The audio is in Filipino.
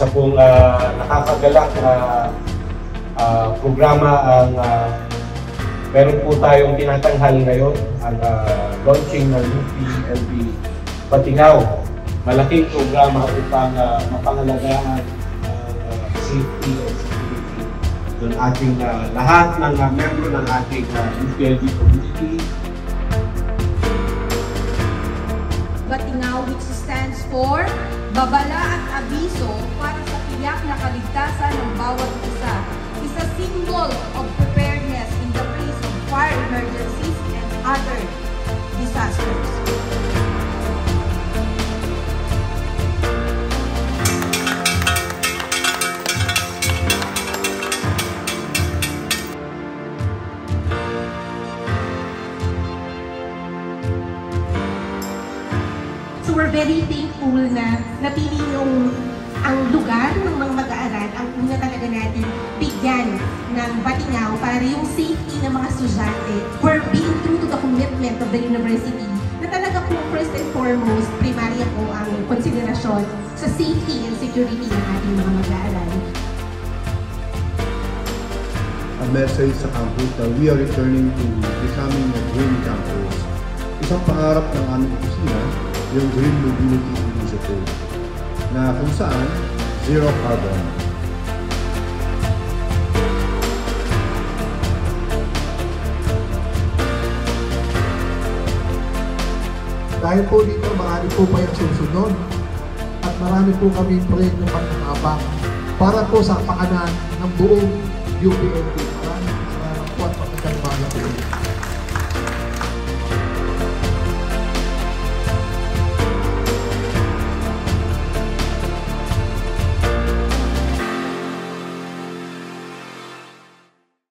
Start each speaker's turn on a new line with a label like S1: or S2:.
S1: Isa pong nakakagalak na programa ang meron po tayong tinatanghal ngayon, ang launching ng UPLB Batingaw. Malaking programa upang mapangalagaan safety and security ng ating lahat ng membro ng ating UPLB community.
S2: Batingaw, which stands for babala at abiso para sa tiyak na kaligtasan ng bawat isa, is a symbol of preparedness in the face of fire emergencies and other disasters.
S3: So we're very thankful na napili yung ang lugar ng mga mag-aaral ang una talaga natin bigyan ng Batingaw para yung safety ng mga estudyante. We're being true to the commitment of the university na talaga po first and foremost, primarya po ang konsiderasyon sa safety and security ng ating mga mag-aaral.
S4: A message sa campus na we are returning to becoming a green campus. Isang pangarap ng aming opisina, yung Green Mobility Initiative, na kung saan zero carbon.
S5: Dahil po dito, marami po pa yung susunod at marami po kami proyekto pagkakabang para po sa pakanan ng buong UPLB.